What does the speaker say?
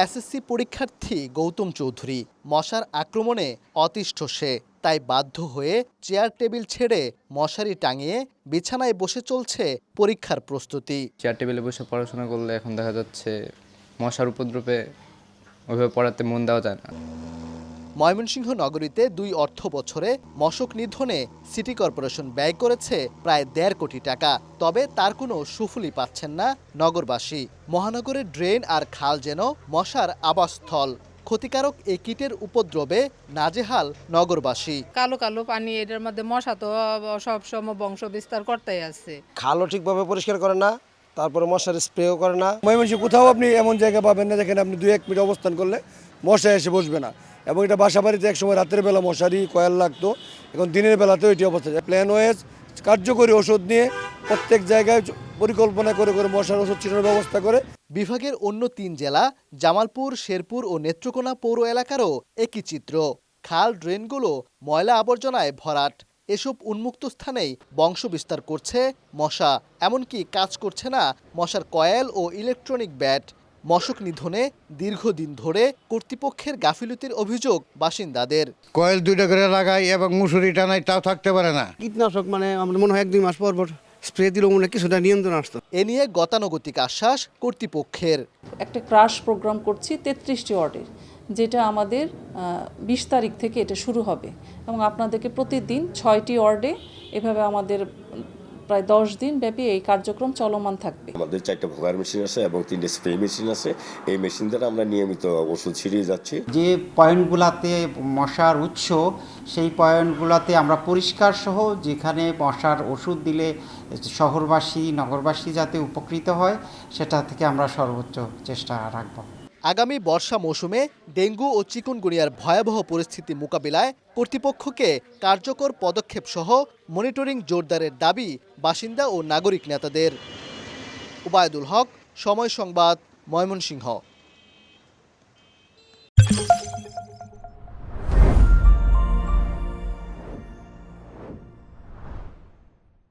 SSC পরীক্ষার্থী গৌতম চৌধুরী মশার আক্রমণে অতিষ্ঠ সে, তাই বাধ্য হয়ে চেয়ার টেবিল ছেড়ে মশারি টাঙিয়ে বিছানায় বসে চলছে পরীক্ষার প্রস্তুতি। চেয়ার টেবিলে বসে পড়াশোনা করলে এখন দেখা যাচ্ছে মশার উপদ্রবে ওইভাবে পড়াতে মন দেওয়া যায় না। ময়মনসিংহ নগরীতে 2 অর্থ বছরে মশক নিধনে সিটি কর্পোরেশন ব্যয় করেছে প্রায় 1.5 কোটি টাকা। তবে তার কোনো সুফলই পাচ্ছেন না নগরবাসী। মহানগরের ড্রেন আর খাল যেন মশার আবাসস্থল। ক্ষতিকারক এই কীটের উপদ্রবে নাজেহাল নগরবাসী। কালো কালো পানি, এটার মধ্যে মশা তো সবসময় বংশ বিস্তার করতেই আছে। খালও ঠিকভাবে পরিষ্কার করে না, তারপরে মশার স্প্রেও করে না। ময়মনসিংহ কোথাও আপনি এমন জায়গা পাবেন না যেখানে আপনি 2-1 মিনিট অবস্থান করলে মশা এসে বসবে না। এবং এটা বাসা বাড়িতে একসময় রাতের বেলা মশারি কয়েল লাগতো, এখন দিনের বেলাতেও এটি অবস্থা। প্ল্যান ওয়েজ কার্যকরী ওষুধ নিয়ে প্রত্যেক জায়গায় পরিকল্পনা করে করে মশার ওষুধ ছিটানোর ব্যবস্থা করে। বিভাগের অন্য 3 জেলা জামালপুর, শেরপুর ও নেত্রকোনা পৌর এলাকারও একই চিত্র। খাল ড্রেনগুলো ময়লা আবর্জনায় ভরাট। এসব উন্মুক্ত স্থানেই বংশ বিস্তার করছে মশা। এমনকি কাজ করছে না মশার কয়েল ও ইলেকট্রনিক ব্যাট। মশক নিধনে দীর্ঘদিন ধরে কর্তৃপক্ষের গাফিলতির অভিযোগ বাসিন্দাদের। কয়েল 2টা করে লাগাই এবং মুসুরি টানাই, তাও থাকতে পারে না। কীটনাশক মানে আমরা মনে হয় 1-2 মাস পর পর স্প্রে দিলেও মনে কিছুটা নিয়ন্ত্রণ আসতো। এ নিয়ে গতানুগতিক আশ্বাস কর্তৃপক্ষের। একটা ক্রাশ প্রোগ্রাম করছি 33টি ওয়ার্ডের, যেটা আমাদের 20 তারিখ থেকে এটা শুরু হবে এবং আপনাদেরকে প্রতিদিন 6টি ওয়ার্ডে এভাবে আমাদের প্রায় 10 দিন ব্যাপী এই কার্যক্রম চলমান থাকবে। আমাদের 4টা ভোগার মেশিন আছে এবং 3টে স্প্রে মেশিন আছে। এই মেশিন দ্বারা আমরা নিয়মিত ওষুধ ছিটিয়ে যাচ্ছি। যে পয়েন্টগুলোতে মশার উৎস, সেই পয়েন্টগুলোতে আমরা পরিষ্কার সহ যেখানে মশার ওষুধ দিলে শহরবাসী নগরবাসী যাতে উপকৃত হয়, সেটা থেকে আমরা সর্বোচ্চ চেষ্টা রাখব। আগামী বর্ষা মৌসুমে ডেঙ্গু ও চিকুনগুনিয়ার ভয়াবহ পরিস্থিতি মোকাবিলায় কর্তৃপক্ষকে কার্যকর পদক্ষেপ সহ মনিটরিং জোরদারের দাবি বাসিন্দা ও নাগরিক নেতাদের। উবায়দুল হক, সময় সংবাদ, ময়মনসিংহ।